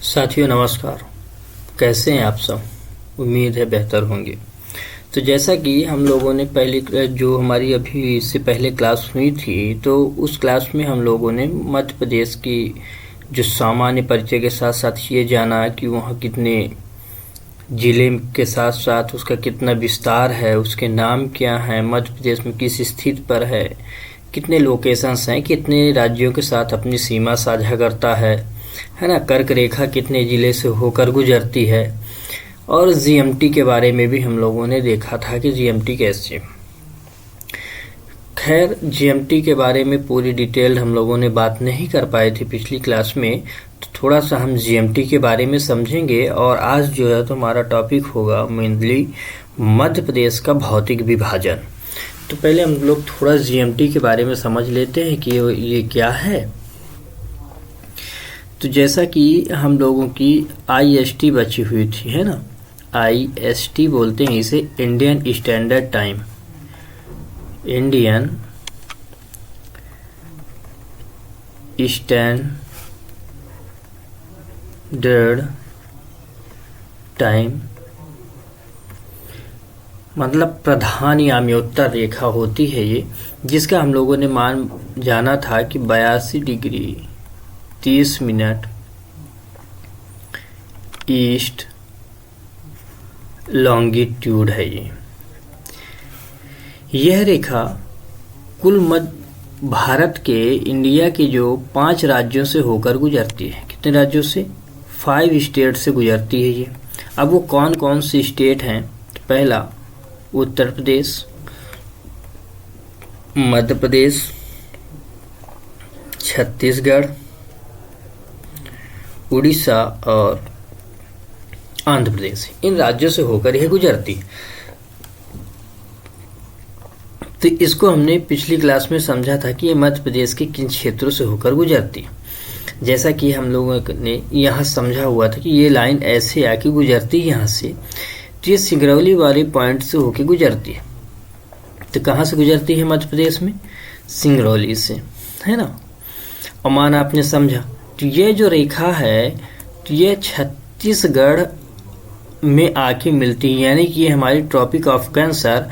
साथियों नमस्कार। कैसे हैं आप सब? उम्मीद है बेहतर होंगे। तो जैसा कि हम लोगों ने पहले जो हमारी अभी इससे पहले क्लास हुई थी, तो उस क्लास में हम लोगों ने मध्य प्रदेश की जो सामान्य परिचय के साथ साथ ये जाना कि वहाँ कितने ज़िले के साथ साथ उसका कितना विस्तार है, उसके नाम क्या हैं, मध्य प्रदेश में किस स्थिति पर है, कितने लोकेशंस हैं, कितने राज्यों के साथ अपनी सीमा साझा करता है ना, कर्क रेखा कितने ज़िले से होकर गुजरती है। और जीएमटी के बारे में भी हम लोगों ने देखा था कि जीएमटी कैसे। खैर, जीएमटी के बारे में पूरी डिटेल हम लोगों ने बात नहीं कर पाए थे पिछली क्लास में, तो थोड़ा सा हम जीएमटी के बारे में समझेंगे। और आज जो है तो हमारा टॉपिक होगा मेनली मध्य प्रदेश का भौतिक विभाजन। तो पहले हम लोग थोड़ा जीएमटी के बारे में समझ लेते हैं कि ये क्या है। तो जैसा कि हम लोगों की आईएसटी बची हुई थी, है ना, आईएसटी बोलते हैं इसे, Indian standard time, Indian standard time, मतलब प्रधान याम्योत्तर रेखा होती है ये, जिसका हम लोगों ने मान जाना था कि 82 डिग्री 30 मिनट ईस्ट लॉन्गिट्यूड है। यह रेखा कुल मध्य भारत के, इंडिया के जो 5 राज्यों से होकर गुजरती है। कितने राज्यों से? 5 स्टेट से गुजरती है ये। अब वो कौन कौन से स्टेट हैं? तो पहला उत्तर प्रदेश, मध्य प्रदेश, छत्तीसगढ़, उड़ीसा और आंध्र प्रदेश। इन राज्यों से होकर यह गुजरती है। तो इसको हमने पिछली क्लास में समझा था कि ये मध्य प्रदेश के किन क्षेत्रों से होकर गुजरती है। जैसा कि हम लोगों ने यहाँ समझा हुआ था कि ये लाइन ऐसे आके गुजरती है यहाँ से, तो ये सिंगरौली वाले पॉइंट से होकर गुजरती है। तो कहाँ से गुजरती है मध्य प्रदेश में? सिंगरौली से, है ना। और मान आपने समझा, तो ये जो रेखा है तो ये छत्तीसगढ़ में आके मिलती है, यानी कि ये हमारी ट्रॉपिक ऑफ कैंसर।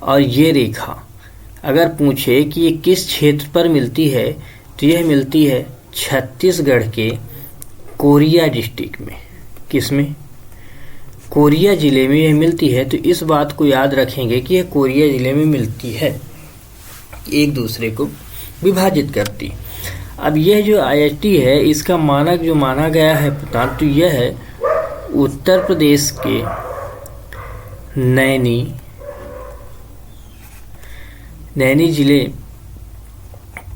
और ये रेखा अगर पूछे कि ये किस क्षेत्र पर मिलती है, तो यह मिलती है छत्तीसगढ़ के कोरिया डिस्ट्रिक्ट में। किसमें? कोरिया ज़िले में यह मिलती है। तो इस बात को याद रखेंगे कि यह कोरिया ज़िले में मिलती है, एक दूसरे को विभाजित करती। अब यह जो आईएसटी है, इसका मानक जो माना गया है पता, तो यह है उत्तर प्रदेश के नैनी जिले,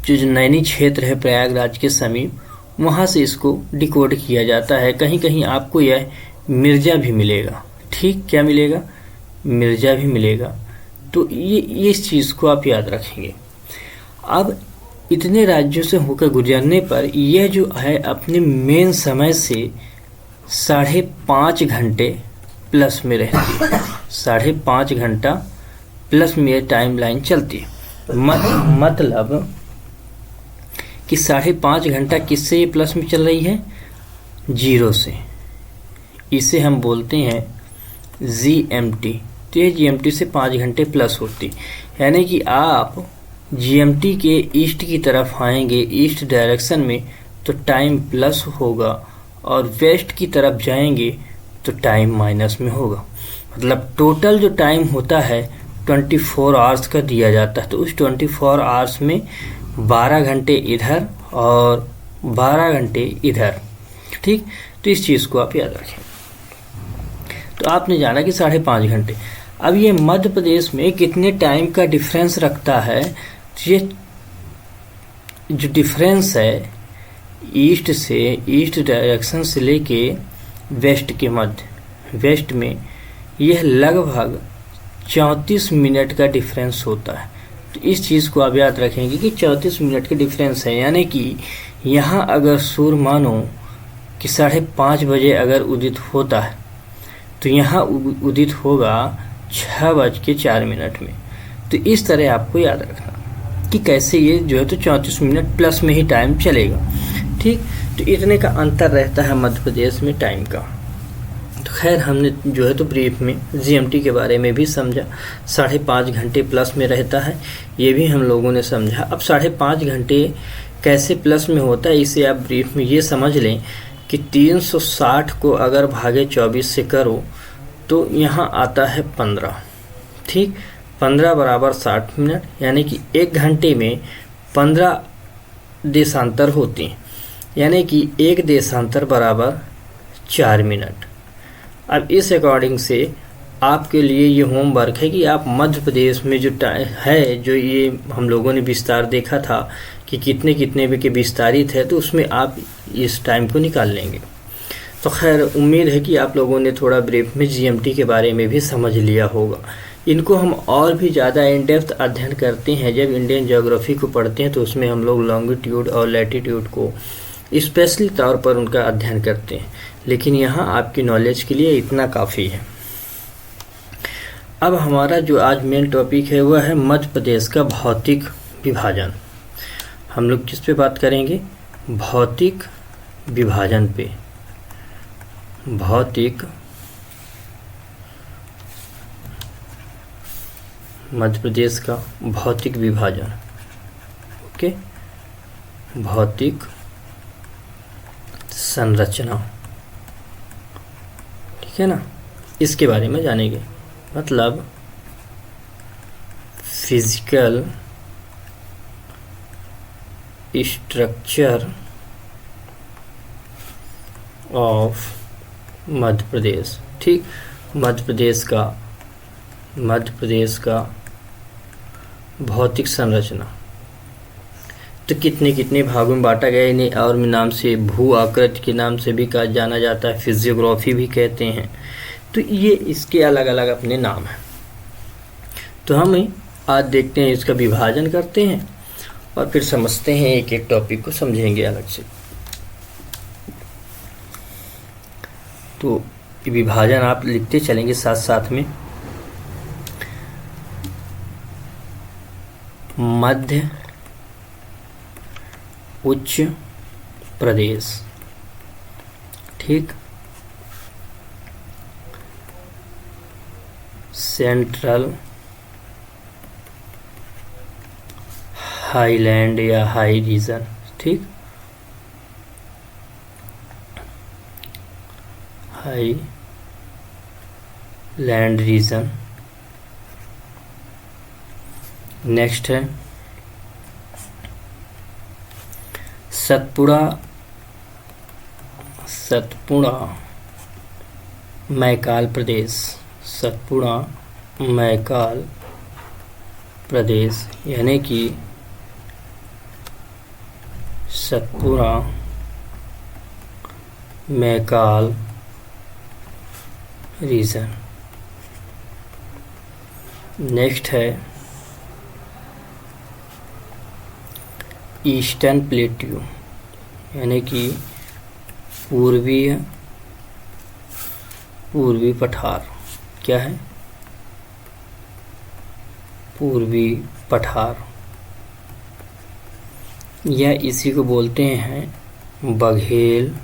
जो नैनी क्षेत्र है प्रयागराज के समीप, वहाँ से इसको डिकोड किया जाता है। कहीं कहीं आपको यह मिर्जा भी मिलेगा। ठीक, क्या मिलेगा? मिर्जा भी मिलेगा। तो ये इस चीज़ को आप याद रखेंगे। अब इतने राज्यों से होकर गुजरने पर यह जो है अपने मेन समय से 5.5 घंटे प्लस में रहती है। 5.5 घंटा प्लस में टाइम लाइन चलती है। मतलब कि 5.5 घंटा किससे ये प्लस में चल रही है? 0 से। इसे हम बोलते हैं जीएमटी। तो ये जीएमटी से 5 घंटे प्लस होती, यानी कि आप जीएमटी के ईस्ट की तरफ आएंगे, ईस्ट डायरेक्शन में, तो टाइम प्लस होगा, और वेस्ट की तरफ जाएंगे तो टाइम माइनस में होगा। मतलब टोटल जो टाइम होता है 24 आवर्स का दिया जाता है। तो उस 24 आवर्स में 12 घंटे इधर और 12 घंटे इधर। ठीक, तो इस चीज़ को आप याद रखें। तो आपने जाना कि 5.5 घंटे। अब ये मध्य प्रदेश में कितने टाइम का डिफरेंस रखता है? तो ये जो डिफरेंस है ईस्ट से, ईस्ट डायरेक्शन से लेके वेस्ट के मध्य, वेस्ट में, यह लगभग 34 मिनट का डिफरेंस होता है। तो इस चीज़ को आप याद रखेंगे कि 34 मिनट का डिफरेंस है, यानी कि यहाँ अगर सूर्य मानो कि 5:30 बजे अगर उदित होता है, तो यहाँ उदित होगा 6:04 में। तो इस तरह आपको याद रखना कि कैसे ये जो है तो 34 मिनट प्लस में ही टाइम चलेगा। ठीक, तो इतने का अंतर रहता है मध्य प्रदेश में टाइम का। तो खैर हमने जो है तो ब्रीफ में जीएमटी के बारे में भी समझा, 5.5 घंटे प्लस में रहता है, ये भी हम लोगों ने समझा। अब 5.5 घंटे कैसे प्लस में होता है इसे आप ब्रीफ में ये समझ लें कि 360 को अगर भागे 24 से करो तो यहाँ आता है 15, ठीक। 15 बराबर 60 मिनट, यानी कि 1 घंटे में 15 देशांतर होते हैं, यानी कि 1 देशांतर बराबर 4 मिनट। अब इस अकॉर्डिंग से आपके लिए ये होमवर्क है कि आप मध्य प्रदेश में जो है, जो ये हम लोगों ने विस्तार देखा था कि कितने कितने के विस्तारित है, तो उसमें आप इस टाइम को निकाल लेंगे। तो खैर उम्मीद है कि आप लोगों ने थोड़ा ब्रीफ में जीएमटी के बारे में भी समझ लिया होगा। इनको हम और भी ज़्यादा इन डेप्थ अध्ययन करते हैं जब इंडियन ज्योग्राफी को पढ़ते हैं, तो उसमें हम लोग लॉन्गिट्यूड और लैटिट्यूड को स्पेशली तौर पर उनका अध्ययन करते हैं, लेकिन यहाँ आपकी नॉलेज के लिए इतना काफ़ी है। अब हमारा जो आज मेन टॉपिक है वह है मध्य प्रदेश का भौतिक विभाजन। हम लोग किस पे बात करेंगे? भौतिक विभाजन पे। भौतिक मध्य प्रदेश का भौतिक विभाजन, ओके। भौतिक संरचना, ठीक है ना, इसके बारे में जानेंगे। मतलब physical structure of Madhya Pradesh, ठीक। मध्य प्रदेश का भौतिक संरचना तो कितने कितने भागों में बांटा गया, इन्हें और नाम से भू आकृति के नाम से भी कहा जाना जाता है, फिजियोग्राफी भी कहते हैं। तो ये इसके अलग अलग अपने नाम हैं। तो हम आज देखते हैं, इसका विभाजन करते हैं और फिर समझते हैं, एक एक टॉपिक को समझेंगे अलग से। तो विभाजन आप लिखते चलेंगे साथ साथ में। मध्य उच्च प्रदेश, ठीक। सेंट्रल हाईलैंड या हाई रीजन, ठीक। High land region. नेक्स्ट है सतपुड़ा मैकाल प्रदेश। सतपुड़ा मैकाल प्रदेश, यानी कि सतपुड़ा मैकाल रीजन। नेक्स्ट है ईस्टर्न प्लेट्यू, यानी कि पूर्वी पठार। क्या है? पूर्वी पठार, या इसी को बोलते हैं बघेल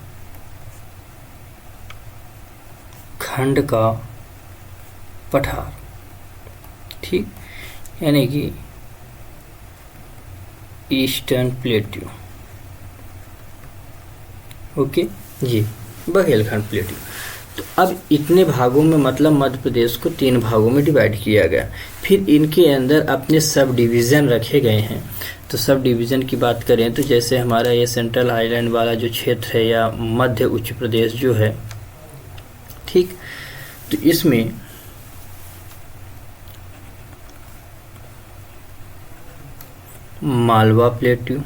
खंड का पठार, ठीक। यानी कि ईस्टर्न प्लेट्यू, ओके जी, बघेलखंड प्लेट्यू। तो अब इतने भागों में, मतलब मध्य प्रदेश को 3 भागों में डिवाइड किया गया। फिर इनके अंदर अपने सब डिवीज़न रखे गए हैं। तो सब डिवीज़न की बात करें तो जैसे हमारा ये सेंट्रल हाईलैंड वाला जो क्षेत्र है या मध्य उच्च प्रदेश जो है, ठीक, तो इसमें मालवा प्लेट्यू,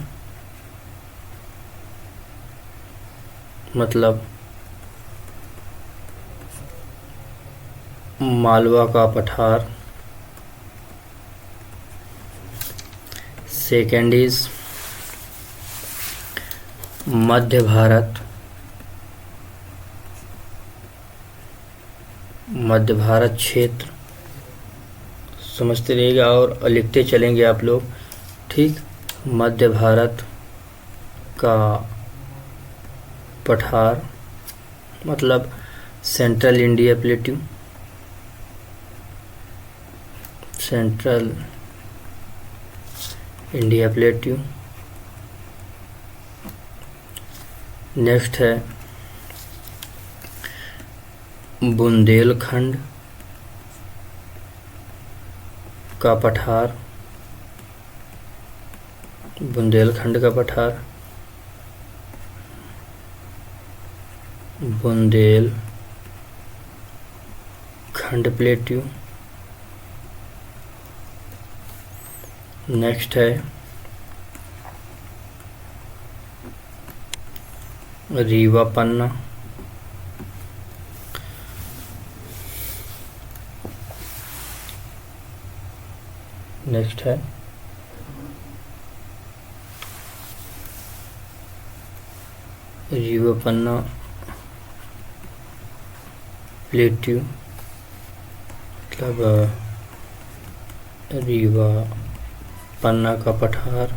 मतलब मालवा का पठार। सेकेंड इज मध्य भारत, मध्य भारत क्षेत्र। समझते रहिएगा और लिखते चलेंगे आप लोग, ठीक। मध्य भारत का पठार मतलब central India plateau, central India plateau. Next है बुंदेलखंड का पठार, बुंदेलखंड का पठार, बुंदेलखंड प्लेट्यू। नेक्स्ट है रीवा पन्ना, नेक्स्ट है रीवा पन्ना प्लेट्यू मतलब रीवा पन्ना का पठार।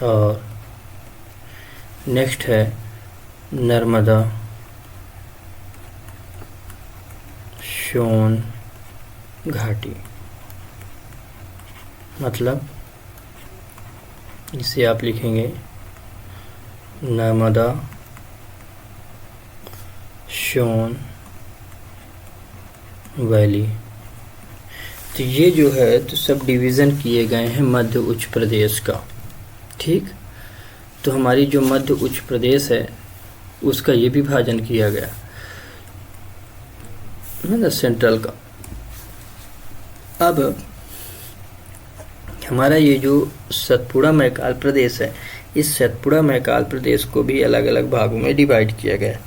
और नेक्स्ट है नर्मदा सोन घाटी मतलब इसे आप लिखेंगे नर्मदा सोन वैली। तो ये जो है तो सब डिवीज़न किए गए हैं मध्य उच्च प्रदेश का। ठीक, तो हमारी जो मध्य उच्च प्रदेश है उसका ये विभाजन किया गया है ना सेंट्रल का। अब हमारा ये जो सतपुड़ा मैकाल प्रदेश है, इस सतपुड़ा मैकाल प्रदेश को भी अलग अलग भागों में डिवाइड किया गया।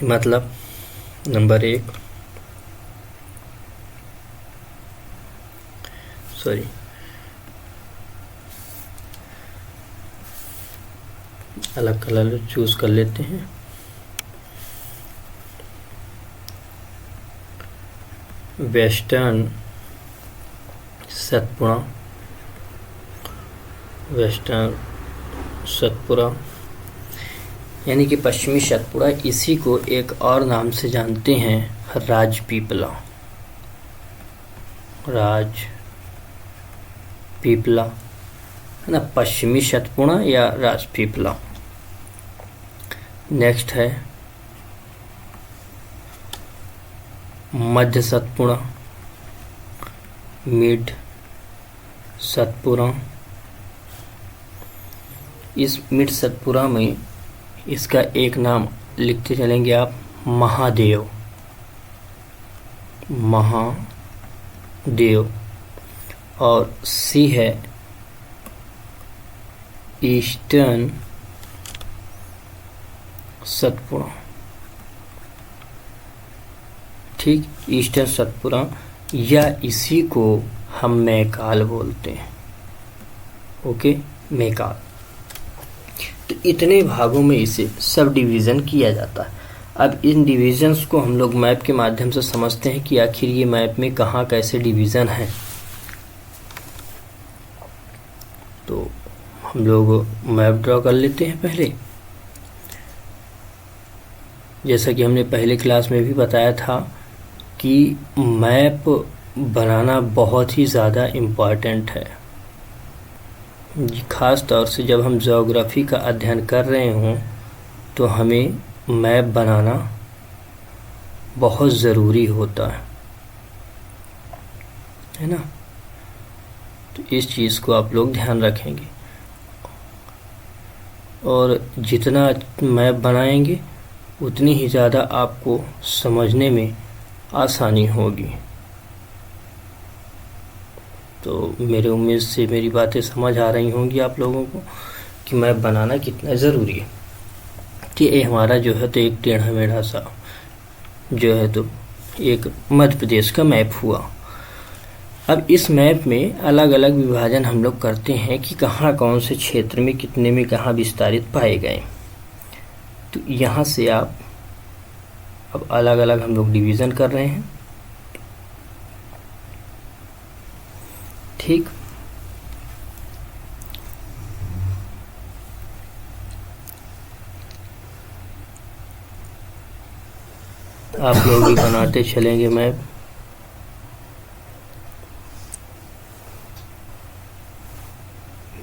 मतलब नंबर 1 अलग कलर चूज कर लेते हैं। वेस्टर्न सतपुड़ा, वेस्टर्न सतपुड़ा यानी कि पश्चिमी सतपुड़ा, इसी को एक और नाम से जानते हैं राजपीपला, राजपीपला है ना, पश्चिमी सतपुड़ा या राजपीपला। नेक्स्ट है मध्य सतपुड़ा, मिड सतपुड़ा। इस मिड सतपुड़ा में इसका एक नाम लिखते चलेंगे आप, महादेव, महादेव। और सी है ईस्टर्न सतपुड़ा। ठीक, ईस्टर्न सतपुड़ा या इसी को हम मैकाल बोलते हैं। ओके, मैकाल। तो इतने भागों में इसे सब डिवीज़न किया जाता है। अब इन डिवीज़न्स को हम लोग मैप के माध्यम से समझते हैं कि आखिर ये मैप में कहाँ कैसे डिवीज़न है। तो हम लोग मैप ड्रॉ कर लेते हैं पहले। जैसा कि हमने पहले क्लास में भी बताया था कि मैप बनाना बहुत ही ज़्यादा इम्पॉर्टेंट है, ख़ास तौर से जब हम ज्योग्राफी का अध्ययन कर रहे हों तो हमें मैप बनाना बहुत ज़रूरी होता है ना। तो इस चीज़ को आप लोग ध्यान रखेंगे और जितना मैप बनाएंगे उतनी ही ज़्यादा आपको समझने में आसानी होगी। तो मेरे उम्मीद से मेरी बातें समझ आ रही होंगी आप लोगों को कि मैप बनाना कितना ज़रूरी है। कि ये हमारा जो है तो एक टेढ़ा मेढ़ा सा जो है तो एक मध्य प्रदेश का मैप हुआ। अब इस मैप में अलग अलग विभाजन हम लोग करते हैं कि कहाँ कौन से क्षेत्र में कितने में कहाँ विस्तारित पाए गए। तो यहाँ से आप अब अलग अलग हम लोग डिवीज़न कर रहे हैं। ठीक, आप लोग भी बनाते चलेंगे मैप।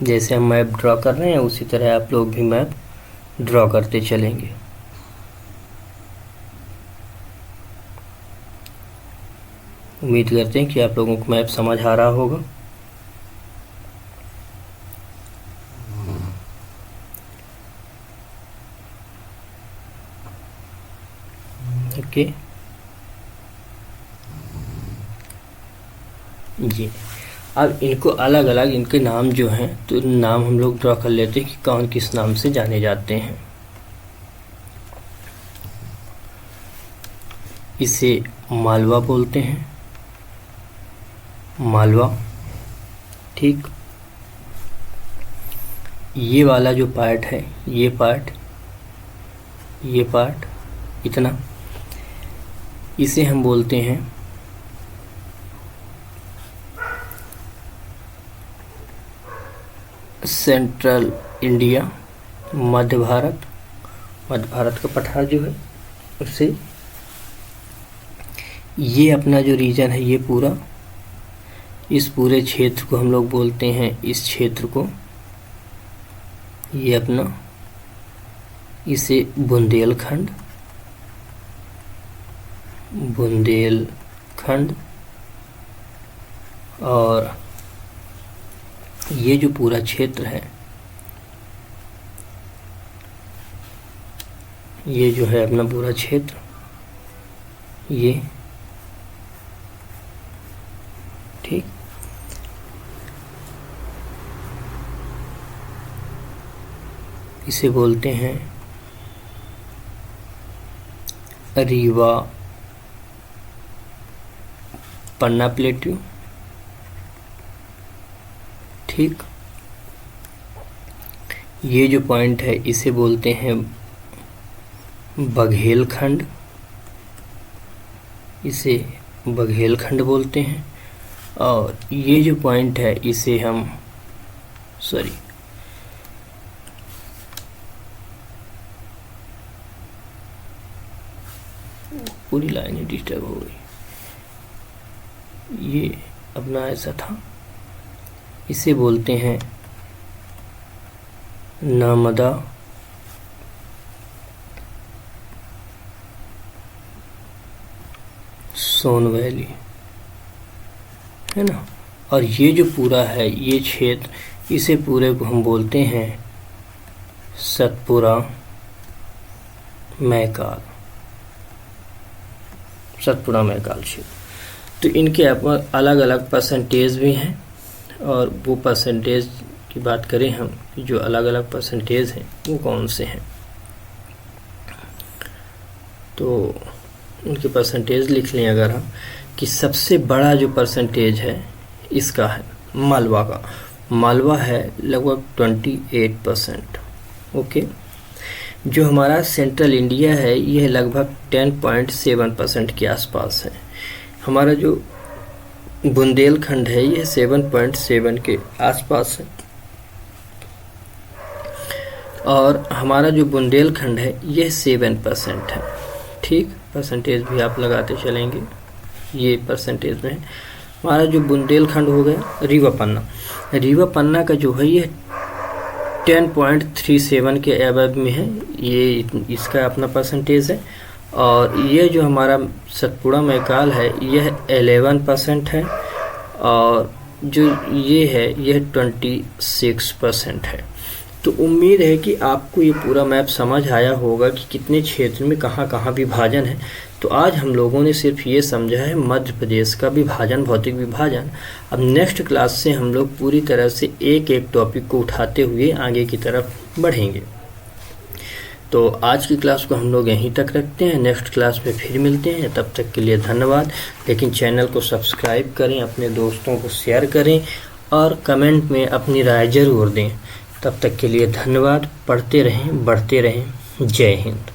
जैसे हम मैप ड्रॉ कर रहे हैं उसी तरह आप लोग भी मैप ड्रॉ करते चलेंगे। उम्मीद करते हैं कि आप लोगों को मैप समझ आ रहा होगा। ओके जी। अब इनको अलग अलग इनके नाम जो हैं, तो नाम हम लोग ड्रॉ कर लेते हैं कि कौन किस नाम से जाने जाते हैं। इसे मालवा बोलते हैं, मालवा। ठीक, ये वाला जो पार्ट है, ये पार्ट इतना, इसे हम बोलते हैं सेंट्रल इंडिया, मध्य भारत का पठार जो है उससे। ये अपना जो रीजन है, ये पूरा, इस पूरे क्षेत्र को हम लोग बोलते हैं, इस क्षेत्र को, ये अपना, इसे बुंदेलखंड और ये जो पूरा क्षेत्र है, ये जो है अपना पूरा क्षेत्र, ये ठीक। इसे बोलते हैं रीवा पन्ना प्लेट्यू। ठीक, ये जो पॉइंट है इसे बोलते हैं बघेलखंड, इसे बघेलखंड बोलते हैं। और ये जो पॉइंट है इसे हम पूरी लाइन डिस्टर्ब हो गई, ये अपना ऐसा था, इसे बोलते हैं नर्मदा सोन वैली, है ना। और ये जो पूरा है, ये क्षेत्र, इसे पूरे को हम बोलते हैं सतपुड़ा मैकाल क्षेत्र। तो इनके अलग अलग परसेंटेज भी हैं, और वो परसेंटेज की बात करें हम, जो अलग अलग परसेंटेज हैं वो कौन से हैं, तो उनके परसेंटेज लिख लें अगर हम, कि सबसे बड़ा जो परसेंटेज है इसका है मालवा का। मालवा है लगभग 28%। ओके, जो हमारा सेंट्रल इंडिया है यह लगभग 10.7% के आसपास है। हमारा जो बुंदेलखंड है यह 7.7 के आसपास है। और हमारा जो बुंदेलखंड है यह 7% है। ठीक, परसेंटेज भी आप लगाते चलेंगे, ये परसेंटेज में है। हमारा जो बुंदेलखंड हो गया रीवा पन्ना का जो है ये 10.37 के अबव में है, ये इसका अपना परसेंटेज है। और ये जो हमारा सतपुड़ा मैकाल है यह 11% है, और जो ये है यह 26% है। तो उम्मीद है कि आपको ये पूरा मैप समझ आया होगा कि कितने क्षेत्र में कहाँ कहाँ विभाजन है। तो आज हम लोगों ने सिर्फ ये समझा है मध्य प्रदेश का विभाजन, भौतिक विभाजन। अब नेक्स्ट क्लास से हम लोग पूरी तरह से एक एक टॉपिक को उठाते हुए आगे की तरफ बढ़ेंगे। तो आज की क्लास को हम लोग यहीं तक रखते हैं, नेक्स्ट क्लास में फिर मिलते हैं। तब तक के लिए धन्यवाद। लेकिन चैनल को सब्सक्राइब करें, अपने दोस्तों को शेयर करें और कमेंट में अपनी राय ज़रूर दें। तब तक के लिए धन्यवाद। पढ़ते रहें, बढ़ते रहें। जय हिंद।